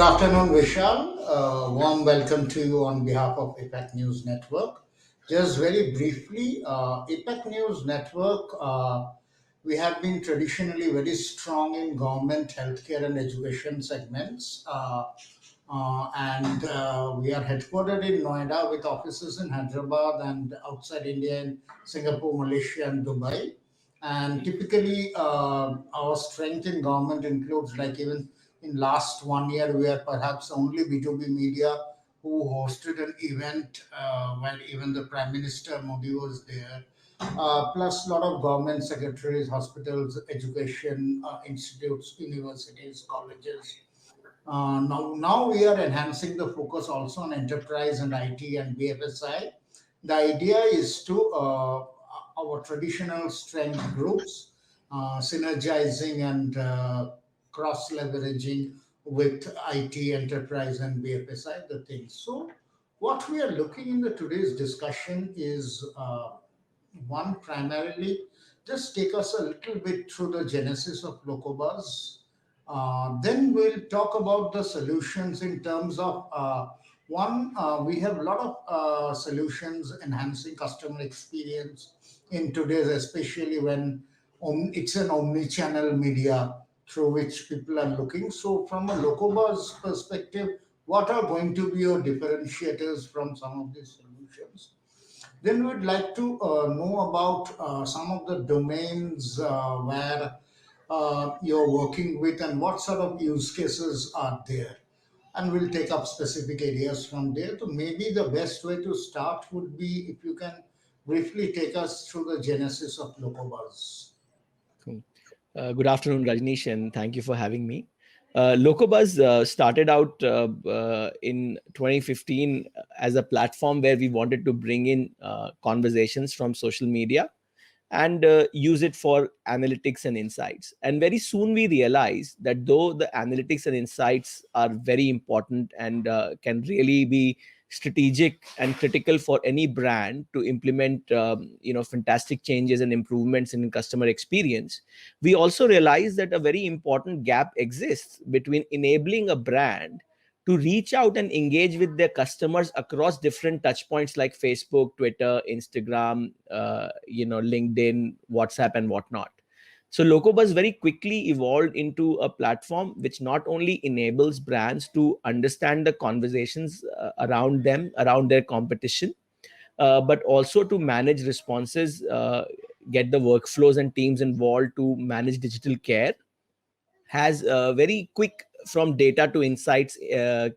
Good afternoon, Vishal. Warm welcome to you on behalf of APAC News Network. Just very briefly, APAC News Network, we have been traditionally very strong in government, healthcare, and education segments. And we are headquartered in Noida with offices in Hyderabad and outside India in Singapore, Malaysia, and Dubai. And typically, our strength in government includes, like, even in last 1 year, we are perhaps only B2B media who hosted an event where even the Prime Minister Modi was there. Plus a lot of government secretaries, hospitals, education institutes, universities, colleges. Now we are enhancing the focus also on enterprise and IT and BFSI. The idea is to our traditional strength groups, synergizing and cross leveraging with IT, enterprise, and BFSI, the things. So, what we are looking in the today's discussion is one primarily just take us a little bit through the genesis of Locobuzz. Then we'll talk about the solutions in terms of one, we have a lot of solutions enhancing customer experience in today's, especially when it's an omni-channel media through which people are looking. So, from a Locobuzz perspective, what are going to be your differentiators from some of these solutions? Then we'd like to know about some of the domains where you're working with and what sort of use cases are there. And we'll take up specific areas from there. So maybe the best way to start would be if you can briefly take us through the genesis of Locobuzz. Cool. Good afternoon, Rajneesh, and thank you for having me. Locobuzz started out in 2015 as a platform where we wanted to bring in conversations from social media and use it for analytics and insights. And very soon we realized that though the analytics and insights are very important and can really be strategic and critical for any brand to implement fantastic changes and improvements in customer experience, we also realized that a very important gap exists between enabling a brand to reach out and engage with their customers across different touch points like Facebook, Twitter, Instagram, LinkedIn, WhatsApp, and whatnot. So Locobuzz very quickly evolved into a platform which not only enables brands to understand the conversations around them, around their competition, but also to manage responses, get the workflows and teams involved to manage digital care, has very quick from data to insights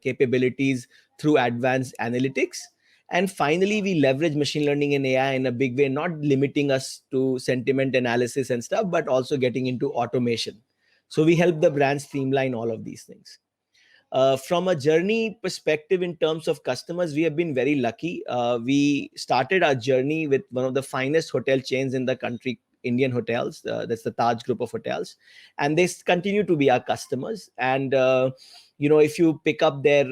capabilities through advanced analytics. And finally, we leverage machine learning and AI in a big way, not limiting us to sentiment analysis and stuff, but also getting into automation. So we help the brands streamline all of these things. From a journey perspective, in terms of customers, we have been very lucky. We started our journey with one of the finest hotel chains in the country, Indian hotels. That's the Taj group of hotels, and they continue to be our customers. And if you pick up their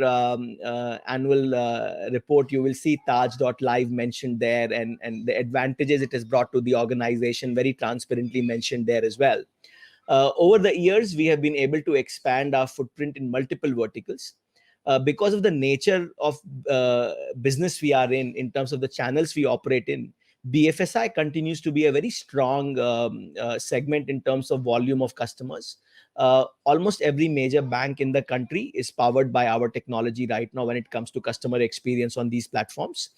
annual report, you will see Taj.live mentioned there, and the advantages it has brought to the organization very transparently mentioned there as well. Over the years, we have been able to expand our footprint in multiple verticals. Because of the nature of business we are in terms of the channels we operate in, BFSI continues to be a very strong segment in terms of volume of customers. Almost every major bank in the country is powered by our technology right now when it comes to customer experience on these platforms.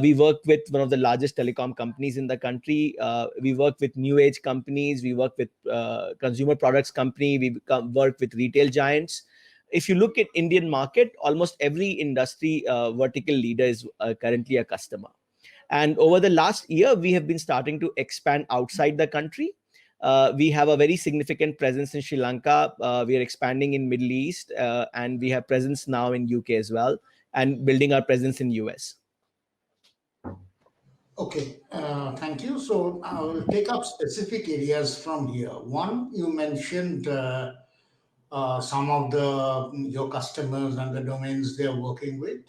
We work with one of the largest telecom companies in the country. We work with new age companies. We work with consumer products company. We work with retail giants. If you look at Indian market, almost every industry vertical leader is currently a customer. And over the last year, we have been starting to expand outside the country. We have a very significant presence in Sri Lanka. We are expanding in Middle East, and we have presence now in UK as well, and building our presence in US. Okay, thank you. So I will take up specific areas from here. One, you mentioned some of your customers and the domains they're working with.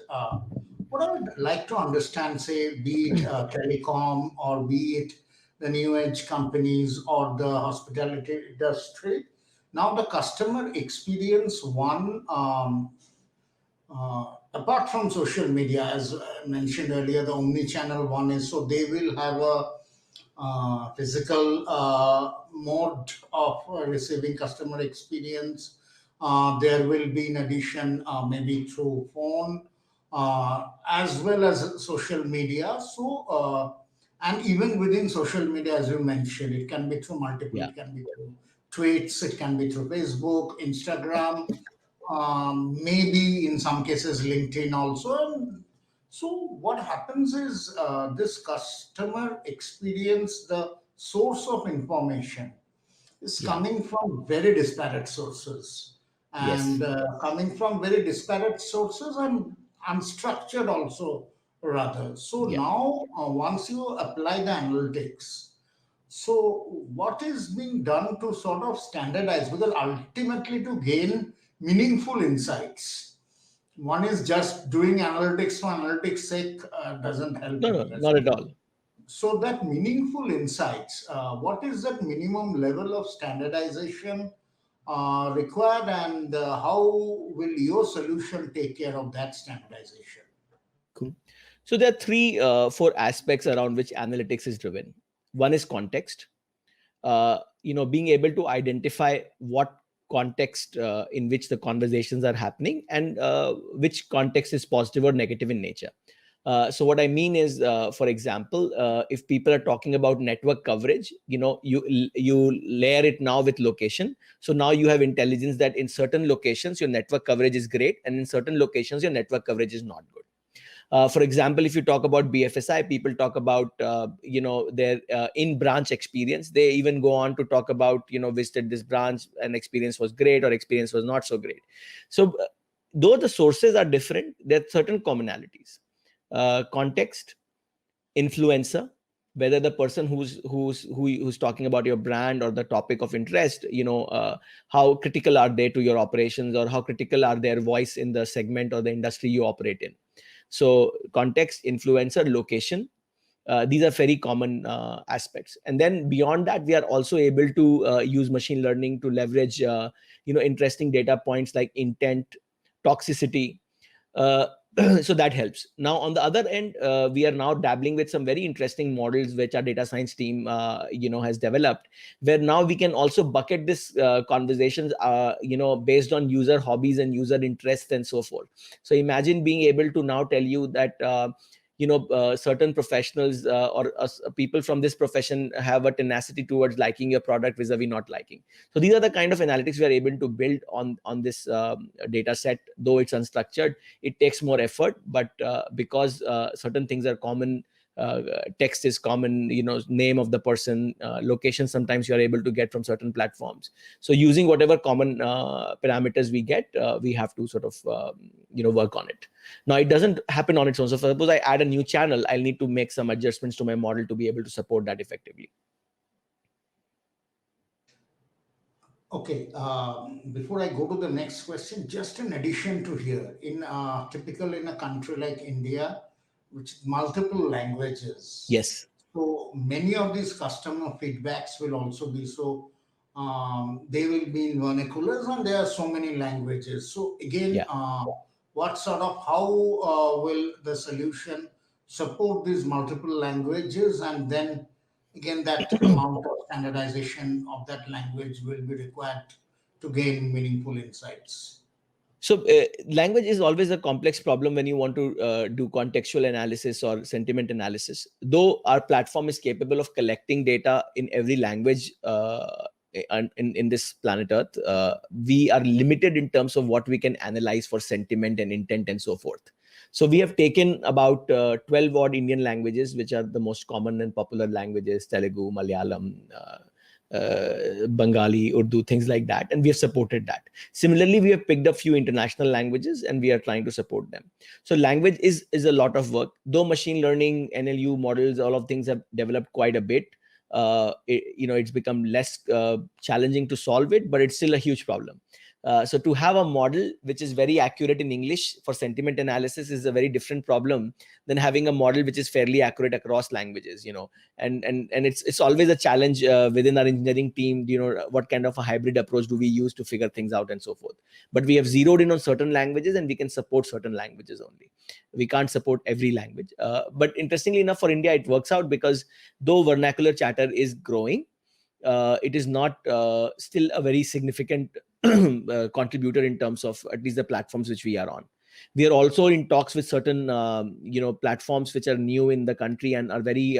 What I would like to understand, say, be it telecom or be it the new age companies or the hospitality industry, Now the customer experience one, apart from social media, as mentioned earlier, the omni-channel one is, so they will have a physical mode of receiving customer experience. There will be, in addition, maybe through phone, as well as social media. So, and even within social media, as you mentioned, it can be through multiple, Yeah. it can be through tweets, it can be through Facebook, Instagram, maybe in some cases LinkedIn also. And so what happens is, this customer experience, the source of information is Yeah. coming from very disparate sources, Yes. and coming from very disparate sources and unstructured also, rather. So Yeah. now, once you apply the analytics, so what is being done to sort of standardize? Because ultimately, to gain meaningful insights, one is just doing analytics for analytics sake doesn't help No, you. no, not at all. So that meaningful insights, what is that minimum level of standardization required, and how will your solution take care of that standardization? Cool. So there are three, four aspects around which analytics is driven. One is context. Being able to identify what context in which the conversations are happening, and which context is positive or negative in nature. So what I mean is, for example, if people are talking about network coverage, you layer it now with location. So now you have intelligence that in certain locations your network coverage is great, and in certain locations your network coverage is not good. For example, if you talk about BFSI, people talk about their in-branch experience. They even go on to talk about, visited this branch and experience was great or experience was not so great. So though the sources are different, there are certain commonalities. Context, influencer, whether the person who's talking about your brand or the topic of interest, how critical are they to your operations, or how critical are their voice in the segment or the industry you operate in. So context, influencer, location, these are very common aspects. And then beyond that, we are also able to use machine learning to leverage interesting data points like intent, toxicity. uh, so that helps. Now on the other end, we are now dabbling with some very interesting models which our data science team has developed, where now we can also bucket this conversations based on user hobbies and user interests and so forth. So imagine being able to now tell you that certain professionals or people from this profession have a tenacity towards liking your product vis-a-vis not liking. So these are the kind of analytics we are able to build on this data set. Though it's unstructured, it takes more effort, but because certain things are common, text is common, name of the person, location sometimes you are able to get from certain platforms. So using whatever common parameters we get, we have to sort of work on it. Now it doesn't happen on its own. So suppose I add a new channel, I'll need to make some adjustments to my model to be able to support that effectively. Okay, before I go to the next question, just in addition to here, in typical in a country like India, which multiple languages, Yes. so many of these customer feedbacks will also be so. They will be in vernaculars, and there are so many languages. So again, Yeah. what sort of how will the solution support these multiple languages, and then again that amount of standardization of that language will be required to gain meaningful insights? So language is always a complex problem when you want to do contextual analysis or sentiment analysis. Though our platform is capable of collecting data in every language in this planet Earth, we are limited in terms of what we can analyze for sentiment and intent and so forth. So we have taken about 12 odd Indian languages, which are the most common and popular languages: Telugu, Malayalam, Bengali, Urdu, things like that, and we have supported that. Similarly, we have picked up few international languages and we are trying to support them. So language is a lot of work. Though machine learning, NLU models, all of things have developed quite a bit. It's become less challenging to solve it, but it's still a huge problem. So to have a model which is very accurate in English for sentiment analysis is a very different problem than having a model which is fairly accurate across languages, and it's always a challenge within our engineering team. What kind of a hybrid approach do we use to figure things out and so forth. But we have zeroed in on certain languages, and we can support certain languages only. We can't support every language. But interestingly enough, for India, it works out because though vernacular chatter is growing, it is not still a very significant contributor in terms of at least the platforms which we are on. We are also in talks with certain platforms which are new in the country and are very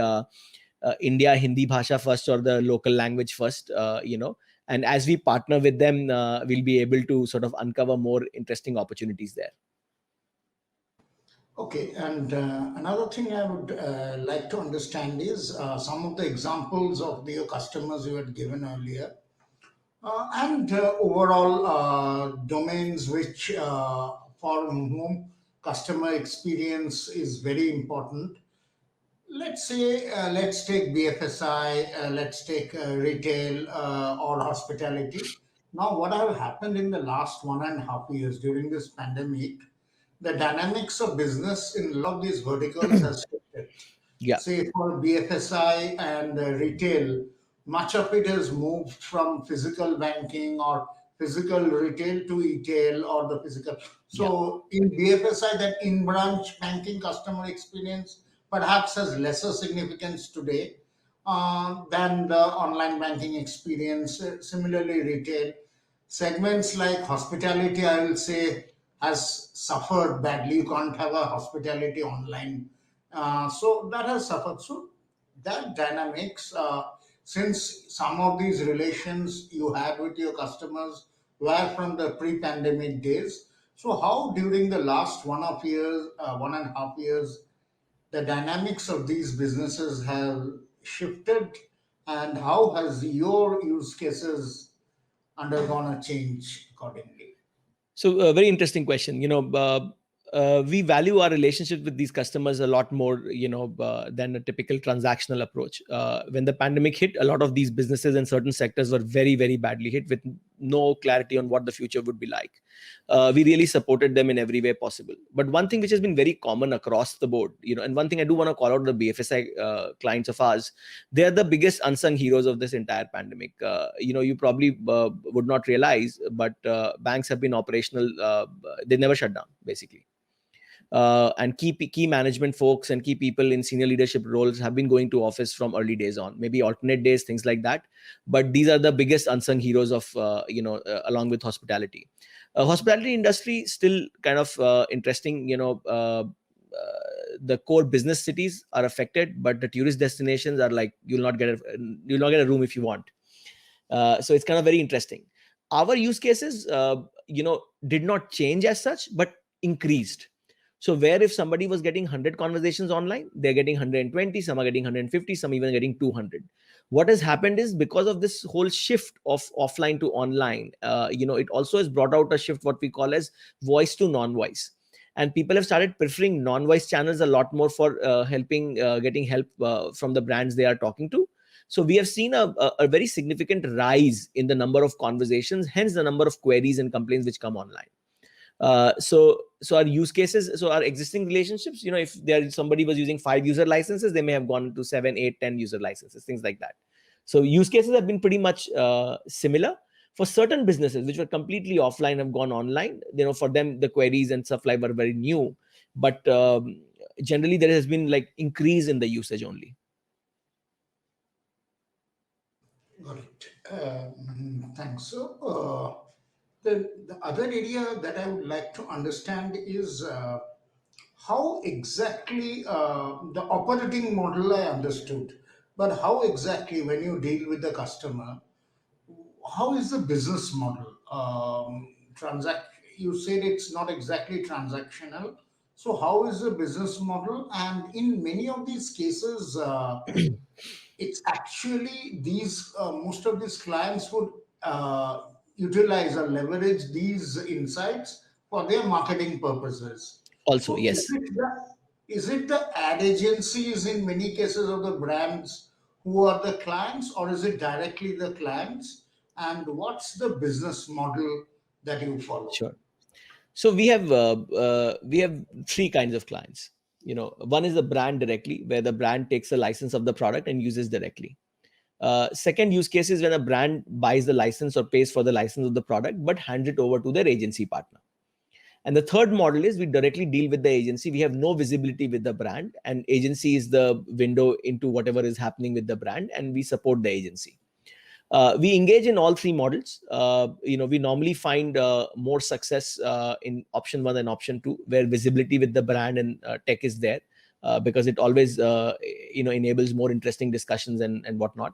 India Hindi bhasha first or the local language first. And as we partner with them, we'll be able to sort of uncover more interesting opportunities there. Okay, and another thing I would like to understand is some of the examples of your customers you had given earlier, and overall domains which for whom customer experience is very important. Let's say, let's take BFSI, let's take retail or hospitality. Now, what have happened in the last 1.5 years during this pandemic, the dynamics of business in a lot of these verticals has shifted. Yeah, Say for BFSI and retail, much of it has moved from physical banking or physical retail to retail or the physical. yeah, So in BFSI, that in-branch banking customer experience perhaps has lesser significance today than the online banking experience. Similarly, retail segments like hospitality, I will say, has suffered badly. You can't have a hospitality online, so that has suffered. So that dynamics, since some of these relations you had with your customers were from the pre-pandemic days, so how during the last 1.5 years, the dynamics of these businesses have shifted, and how has your use cases undergone a change accordingly? so a very interesting question. We value our relationship with these customers a lot more, than a typical transactional approach. When the pandemic hit, a lot of these businesses and certain sectors were very, very badly hit with no clarity on what the future would be like. We really supported them in every way possible. But one thing which has been very common across the board, and one thing I do want to call out the BFSI clients of ours, they are the biggest unsung heroes of this entire pandemic. You probably would not realize, but banks have been operational. They never shut down, basically. And key management folks and key people in senior leadership roles have been going to office from early days on, maybe alternate days, things like that. But these are the biggest unsung heroes of along with hospitality. Hospitality industry still kind of interesting. The core business cities are affected, but the tourist destinations are like you'll not get a room if you want. So it's kind of very interesting. Our use cases, did not change as such, but increased. So where if somebody was getting 100 conversations online, they're getting 120, some are getting 150, some even getting 200. What has happened is because of this whole shift of offline to online, it also has brought out a shift, what we call as voice to non-voice. And people have started preferring non-voice channels a lot more for getting help from the brands they are talking to. So we have seen a very significant rise in the number of conversations, hence the number of queries and complaints which come online. So our use cases, so our existing relationships, if somebody was using 5 user licenses, they may have gone to 7, 8, 10 user licenses, things like that. So use cases have been pretty much similar. For certain businesses which were completely offline have gone online, for them the queries and stuff like were very new, but generally there has been like increase in the usage only. Got it. Thanks. So, the other area that I would like to understand is how exactly the operating model I understood, but how exactly when you deal with the customer, how is the business model? You said it's not exactly transactional. So, how is the business model? And in many of these cases, it's actually these most of these clients would utilize or leverage these insights for their marketing purposes. Also, So yes. is it the ad agencies in many cases of the brands who are the clients, or is it directly the clients? And what's the business model that you follow? Sure. So we have three kinds of clients. One is the brand directly, where the brand takes a license of the product and uses directly. Second use case is when a brand buys the license or pays for the license of the product, but hands it over to their agency partner. And the third model is we directly deal with the agency. We have no visibility with the brand, and agency is the window into whatever is happening with the brand, and we support the agency. We engage in all three models. We normally find more success in option one and option two, where visibility with the brand and tech is there, because it always enables more interesting discussions and whatnot.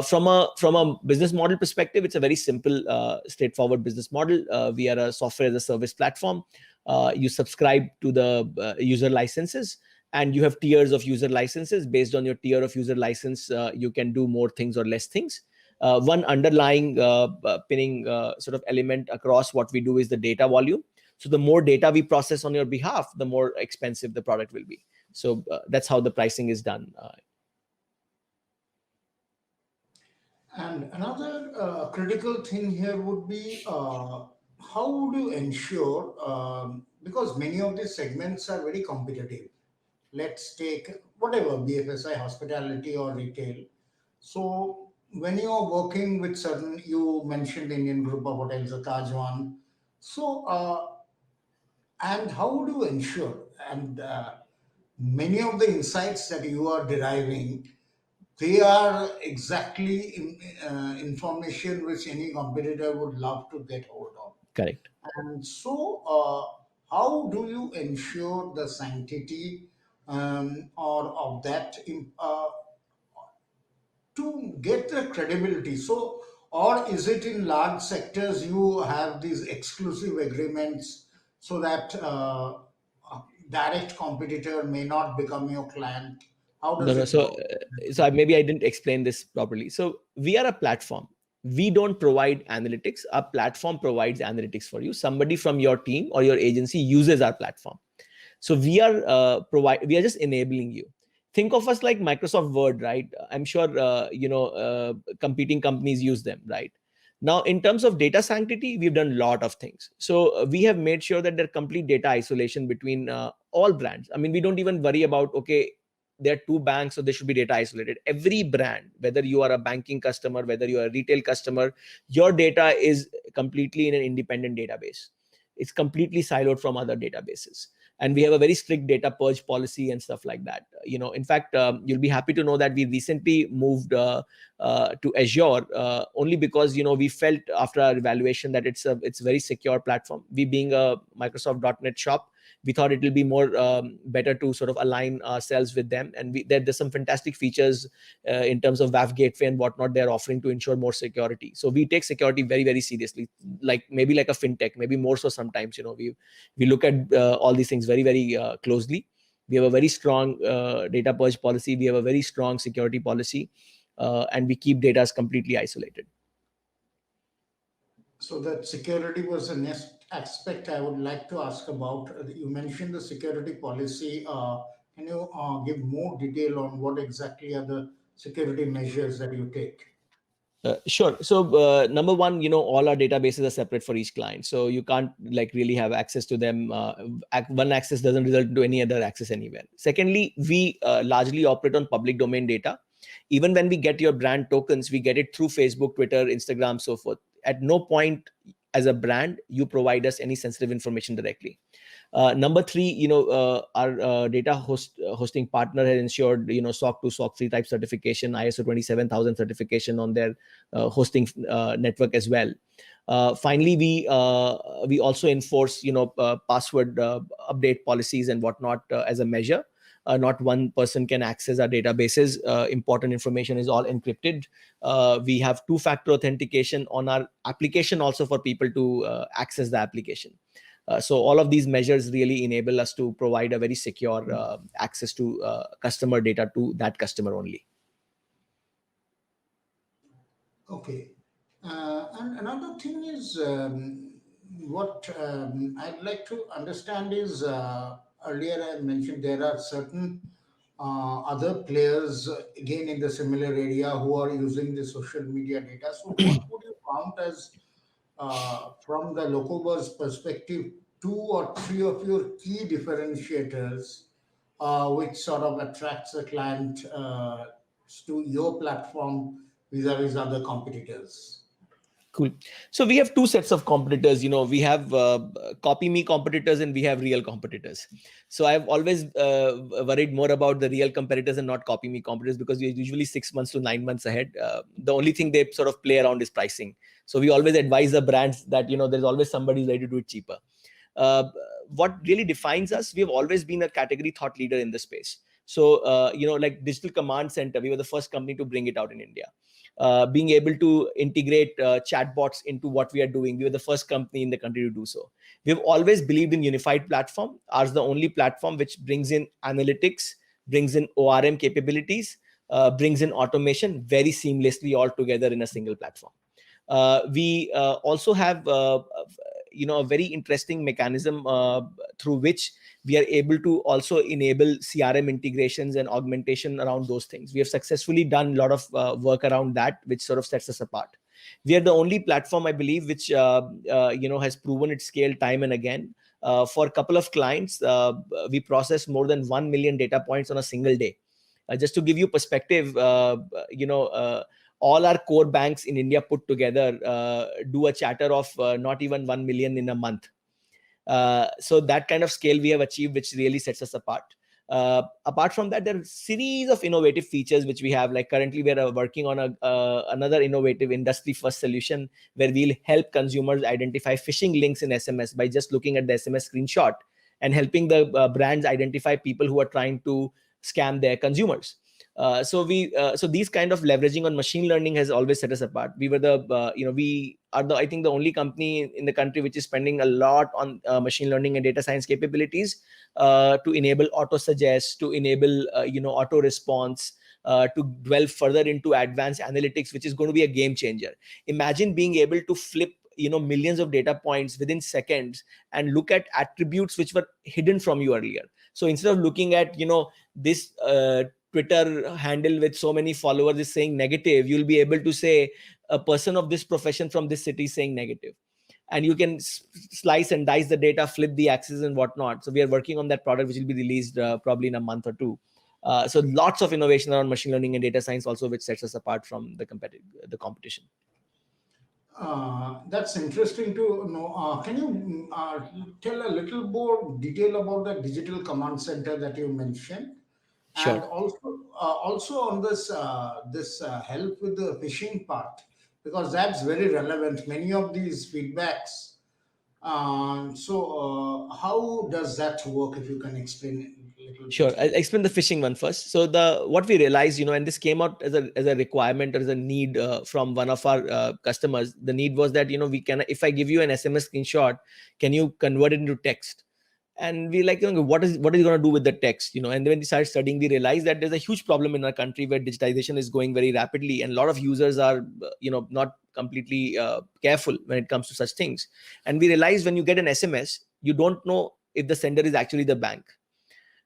From a business model perspective, it's a very simple, straightforward business model. We are a software as a service platform. You subscribe to the user licenses, and you have tiers of user licenses. Based on your tier of user license, you can do more things or less things. One underlying pinning sort of element across what we do is the data volume. So the more data we process on your behalf, the more expensive the product will be. So that's how the pricing is done. And another critical thing here would be, how would you ensure, because many of these segments are very competitive. Let's take whatever, BFSI, hospitality, or retail. So when you are working with certain, you mentioned Indian group of hotels, the Taj one. So, and how would you ensure? And many of the insights that you are deriving, they are exactly information which any competitor would love to get hold of. Correct. And so, how do you ensure the sanctity or of that to get the credibility? So, or is it in large sectors you have these exclusive agreements so that a direct competitor may not become your client? How No, does no. it So, work? maybe I didn't explain this properly. So, we are a platform. We don't provide analytics. Our platform provides analytics for you. Somebody from your team or your agency uses our platform. So we are just enabling you. Think of us like Microsoft Word, right? I'm sure competing companies use them, right? Now, in terms of data sanctity, we've done a lot of things. So we have made sure that there's complete data isolation between all brands. I mean, we don't even worry about, okay, there are two banks, so they should be data isolated. Every brand, whether you are a banking customer, whether you are a retail customer, your data is completely in an independent database. It's completely siloed from other databases, and we have a very strict data purge policy and stuff like that. In fact, you'll be happy to know that we recently moved to Azure, only because we felt after our evaluation that it's a very secure platform. We being a Microsoft.NET shop, we thought it will be more better to sort of align ourselves with them, and there's some fantastic features in terms of WAF gateway and whatnot they're offering to ensure more security. So we take security very, very seriously, like maybe like a fintech, maybe more so sometimes. We look at all these things very, very closely. We have a very strong data purge policy. We have a very strong security policy, and we keep data completely isolated. So that security was the next aspect I would like to ask about. You mentioned the security policy. Can you give more detail on what exactly are the security measures that you take? Sure. So number one, all our databases are separate for each client, so you can't like really have access to them. One access doesn't result into any other access anywhere. Secondly, we largely operate on public domain data. Even when we get your brand tokens, we get it through Facebook, Twitter, Instagram, so forth. At no point as a brand you provide us any sensitive information directly. Number three, our hosting partner has ensured SOC 2, SOC 3 type certification, ISO 27000 certification on their hosting network as well. Finally, we also enforce password update policies and whatnot as a measure. Not one person can access our databases. Important information is all encrypted. We have two-factor authentication on our application also for people to access the application. So all of these measures really enable us to provide a very secure access to customer data to that customer only. Okay. And another thing is, what I'd like to understand is, earlier I mentioned there are certain other players, again in the similar area, who are using the social media data. So what would you count as from the Locobuzz perspective, two or three of your key differentiators, which sort of attracts a client to your platform vis-a-vis other competitors? Cool. So we have two sets of competitors. We have copy me competitors and we have real competitors. So I've always worried more about the real competitors and not copy me competitors, because we're usually 6 months to 9 months ahead. The only thing they sort of play around is pricing. So we always advise the brands that there's always somebody ready to do it cheaper. Uh, what really defines us, we have always been a category thought leader in the space. So like Digital Command Center, we were the first company to bring it out in India. Being able to integrate chatbots into what we are doing, we were the first company in the country to do so. We have always believed in unified platform. Ours the only platform which brings in analytics, brings in ORM capabilities, brings in automation very seamlessly all together in a single platform. We also have a very interesting mechanism through which we are able to also enable CRM integrations and augmentation around those things. We have successfully done a lot of work around that, which sort of sets us apart. We are the only platform, I believe, which has proven its scale time and again. For a couple of clients, we process more than 1 million data points on a single day. Just to give you perspective, all our core banks in India put together do a chatter of not even 1 million in a month. So that kind of scale we have achieved, which really sets us apart. Apart from that, there are a series of innovative features which we have. Like currently, we are working on another innovative industry-first solution where we'll help consumers identify phishing links in SMS by just looking at the SMS screenshot and helping the brands identify people who are trying to scam their consumers. So these kind of leveraging on machine learning has always set us apart. We are I think the only company in the country which is spending a lot on machine learning and data science capabilities to enable auto suggest, to enable auto response, to delve further into advanced analytics, which is going to be a game changer. Imagine being able to flip millions of data points within seconds and look at attributes which were hidden from you earlier. So instead of looking at this Twitter handle with so many followers is saying negative, you'll be able to say a person of this profession from this city is saying negative, and you can slice and dice the data, flip the axes and whatnot. So we are working on that product, which will be released probably in a month or two. So lots of innovation around machine learning and data science also, which sets us apart from the competition. That's interesting to know. Can you tell a little more detail about the digital command center that you mentioned, Sure. and also on this help with the phishing part, because that's very relevant. Many of these feedbacks. How does that work? If you can explain a little Sure, bit. I'll explain the phishing one first. So what we realized, and this came out as a requirement or as a need from one of our customers. The need was that we can, if I give you an SMS screenshot, can you convert it into text? And we like, what is going to do with the text? And when we started studying, we realized that there's a huge problem in our country where digitization is going very rapidly, and a lot of users are not completely careful when it comes to such things. And we realized when you get an SMS, you don't know if the sender is actually the bank.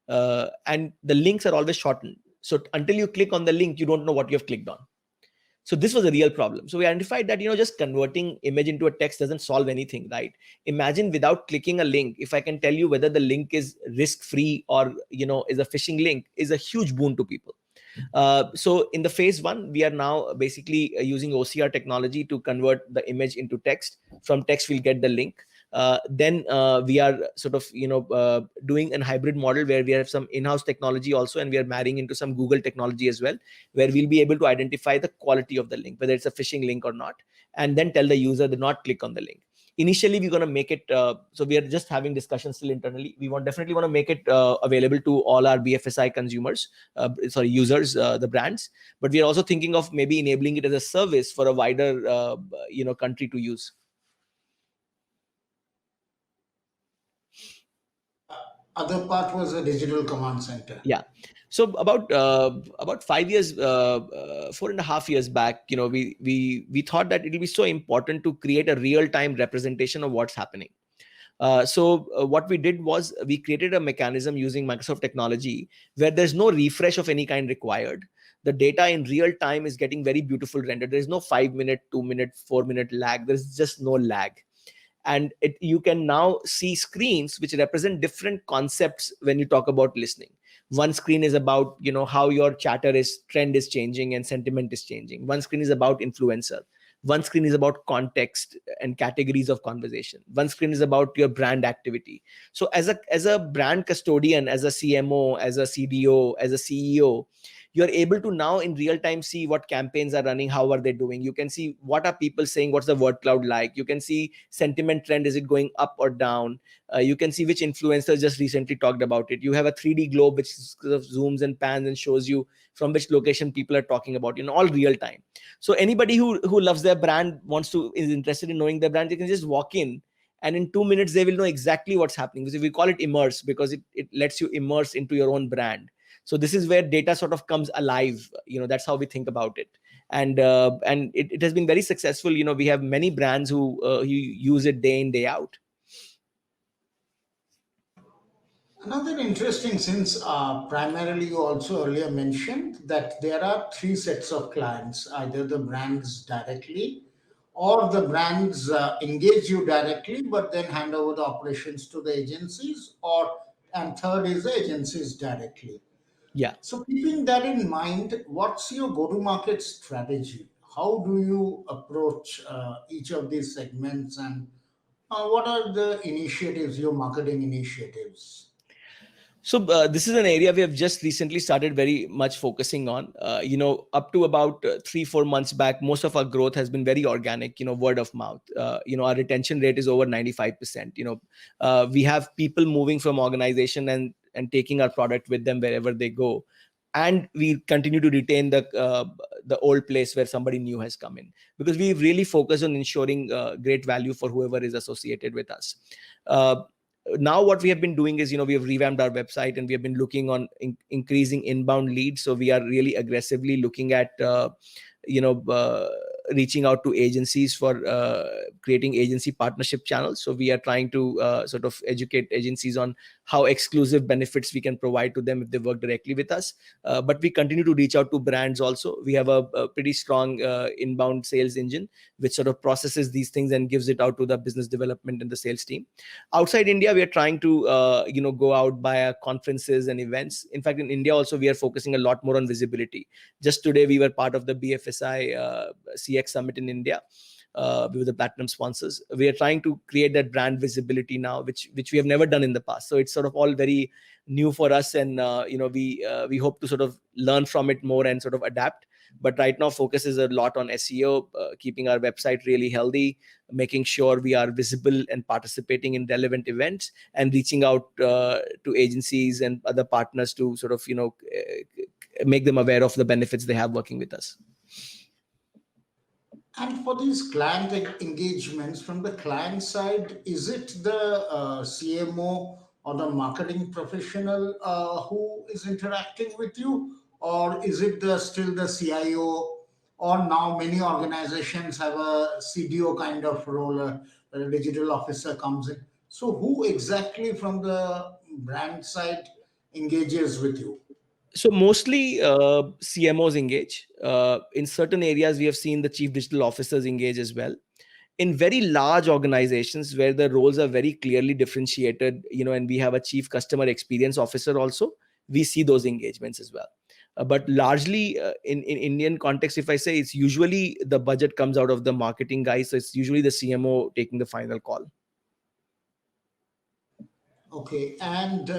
And the links are always shortened. So until you click on the link, you don't know what you have clicked on. So this was a real problem. So we identified that, just converting image into a text doesn't solve anything, right? Imagine without clicking a link, if I can tell you whether the link is risk-free or, is a phishing link, is a huge boon to people. So in the phase one, we are now basically using OCR technology to convert the image into text. From text, we'll get the link. Then we are sort of doing a hybrid model where we have some in-house technology also, and we are marrying into some Google technology as well, where we'll be able to identify the quality of the link, whether it's a phishing link or not, and then tell the user to not click on the link. Initially, we're going to make it so we are just having discussions still internally. We definitely want to make it available to all our BFSI consumers, users, the brands, but we are also thinking of maybe enabling it as a service for a wider country to use. Other part was a digital command center. Yeah. So about 5 years, 4.5 years back, we thought that it will be so important to create a real-time representation of what's happening. What we did was we created a mechanism using Microsoft technology where there's no refresh of any kind required. the data in real time is getting very beautiful rendered. There is no 5 minute, 2 minute, 4 minute lag. There's just no lag. And you can now see screens which represent different concepts when you talk about listening. One screen is about, how your chatter is trend is changing and sentiment is changing. One screen is about influencer. One screen is about context and categories of conversation. One screen is about your brand activity. So as a brand custodian, as a CMO, as a CDO, as a CEO, you're able to now in real time see what campaigns are running, how are they doing. You can see what are people saying, what's the word cloud like. You can see sentiment trend, is it going up or down. You can see which influencers just recently talked about it. You have a 3D globe which sort of zooms and pans and shows you from which location people are talking about in all real time. So anybody who loves their brand, is interested in knowing their brand, they can just walk in, and in 2 minutes they will know exactly what's happening. Because we call it immerse, because it lets you immerse into your own brand. So this is where data sort of comes alive. That's how we think about it. And it has been very successful. We have many brands who use it day in, day out. Another interesting, since primarily you also earlier mentioned that there are three sets of clients, either the brands directly or the brands engage you directly but then hand over the operations to the agencies, or and third is the agencies directly. Yeah. So keeping that in mind, what's your go-to-market strategy? How do you approach each of these segments, and what are the initiatives, your marketing initiatives? So this is an area we have just recently started very much focusing on. Up to about 3-4 months back, most of our growth has been very organic. Word of mouth. Our retention rate is over 95%. We have people moving from organization and taking our product with them wherever they go, and we continue to retain the old place where somebody new has come in, because we really focus on ensuring great value for whoever is associated with us. Uh, Now what we have been doing is, we have revamped our website, and we have been looking on increasing inbound leads. So we are really aggressively looking at you know uh, reaching out to agencies for creating agency partnership channels. So we are trying to sort of educate agencies on how exclusive benefits we can provide to them if they work directly with us. But we continue to reach out to brands also. We have a pretty strong inbound sales engine which sort of processes these things and gives it out to the business development and the sales team. Outside India, we are trying to go out via conferences and events. In fact, in India also, we are focusing a lot more on visibility. Just today we were part of the BFSI CX summit in India. We were the platinum sponsors. We are trying to create that brand visibility now, which we have never done in the past. So it's sort of all very new for us, and we hope to sort of learn from it more and sort of adapt. But right now, focus is a lot on SEO, keeping our website really healthy, making sure we are visible and participating in relevant events, and reaching out to agencies and other partners to sort of make them aware of the benefits they have working with us. And for these client engagements from the client side, is it the CMO or the marketing professional who is interacting with you, or is it still the CIO? Or now many organizations have a CDO kind of role, a digital officer comes in. So who exactly from the brand side engages with you? So mostly CMOs engage. In certain areas, we have seen the chief digital officers engage as well. In very large organizations where the roles are very clearly differentiated, and we have a chief customer experience officer also, we see those engagements as well. But largely in Indian context, if I say, it's usually the budget comes out of the marketing guys. So it's usually the CMO taking the final call. Okay, and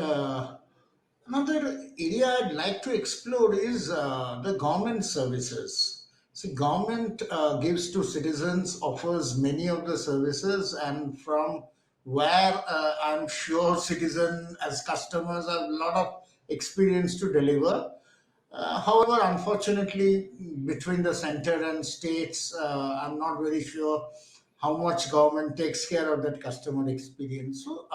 another area I'd like to explore is the government services. See, government gives to citizens, offers many of the services, and from where I'm sure citizen as customers have a lot of experience to deliver. However, unfortunately, between the center and states, I'm not very sure how much government takes care of that customer experience. So,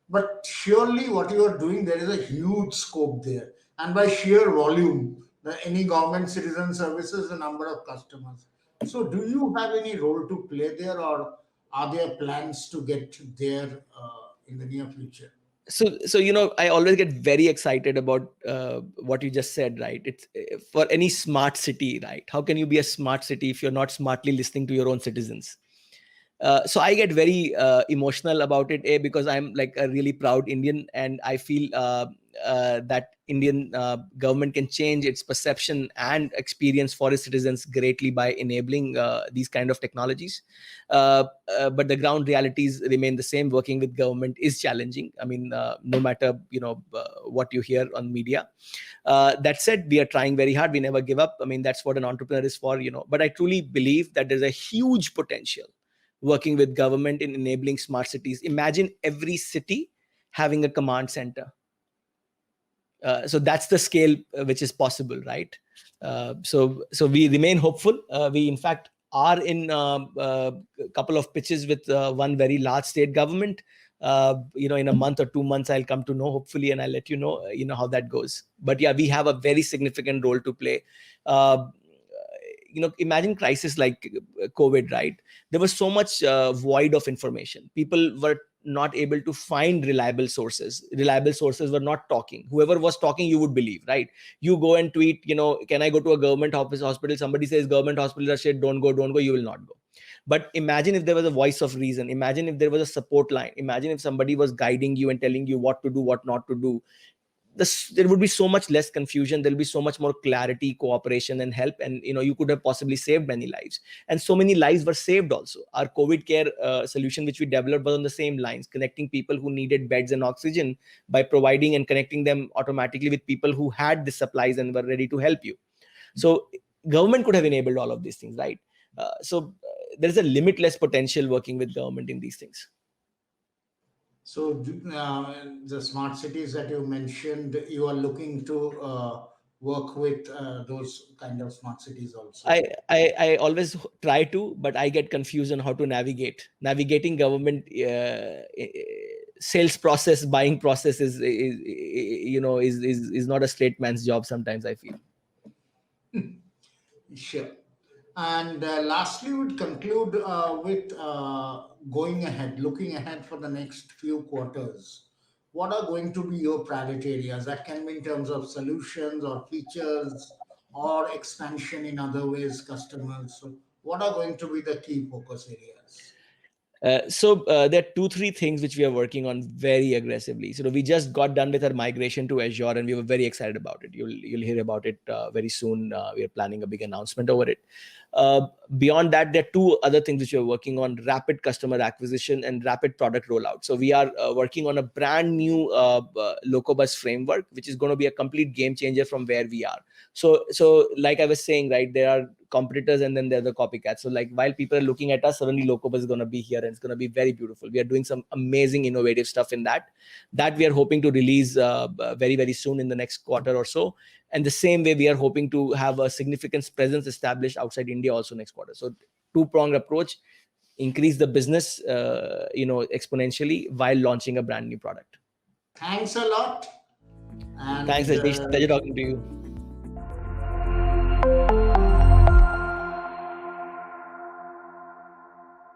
but surely what you are doing, there is a huge scope there. And by sheer volume, any government citizen services, the number of customers. So, do you have any role to play there, or are there plans to get there in the near future? So I always get very excited about what you just said, right? It's for any smart city, right? How can you be a smart city if you're not smartly listening to your own citizens? So I get very emotional about it, because I'm like a really proud Indian, and I feel that Indian government can change its perception and experience for its citizens greatly by enabling these kind of technologies. But the ground realities remain the same. Working with government is challenging. I mean, no matter what you hear on media. That said, we are trying very hard. We never give up. I mean, that's what an entrepreneur is for. But I truly believe that there's a huge potential working with government in enabling smart cities. Imagine every city having a command center. So that's the scale which is possible, right? So we remain hopeful. We in fact are in a couple of pitches with one very large state government. In a month or 2 months, I'll come to know, hopefully, and I'll let you know, how that goes. But yeah, we have a very significant role to play. Imagine crisis like COVID, right? There was so much void of information. People were not able to find reliable sources. Reliable sources were not talking. Whoever was talking, you would believe, right? You go and tweet, can I go to a government office hospital? Somebody says government hospital are shit, don't go, you will not go. But imagine if there was a voice of reason. Imagine if there was a support line. Imagine if somebody was guiding you and telling you what to do, what not to do. There would be so much less confusion. There'll be so much more clarity, cooperation, and help. And you could have possibly saved many lives. And so many lives were saved also. Our COVID care solution, which we developed, was on the same lines, connecting people who needed beds and oxygen by providing and connecting them automatically with people who had the supplies and were ready to help you. So government could have enabled all of these things, right? There's a limitless potential working with government in these things. So the smart cities that you mentioned, you are looking to work with those kind of smart cities also. I always try to, but I get confused on how to navigating government sales process, buying process is not a straight man's job. Sometimes I feel. Sure. And lastly, we'd conclude with going ahead, looking ahead for the next few quarters. What are going to be your priority areas? That can be in terms of solutions or features or expansion in other ways, customers. So, what are going to be the key focus areas? So there are 2-3 things which we are working on very aggressively. So we just got done with our migration to Azure, and we were very excited about it. You'll hear about it very soon. We are planning a big announcement over it. Beyond that, there are 2 other things which we are working on: rapid customer acquisition and rapid product rollout. So we are working on a brand new Locobuzz framework, which is going to be a complete game changer from where we are. So like I was saying, right, there are competitors and then there are the copycats. So like while people are looking at us, suddenly Locobuzz is going to be here and it's going to be very beautiful. We are doing some amazing innovative stuff in that we are hoping to release very, very soon in the next quarter or so. And the same way, we are hoping to have a significant presence established outside India also next quarter. So 2-pronged approach: increase the business exponentially while launching a brand new product. Thanks a lot. Thanks, And Rajneesh. Pleasure talking to you.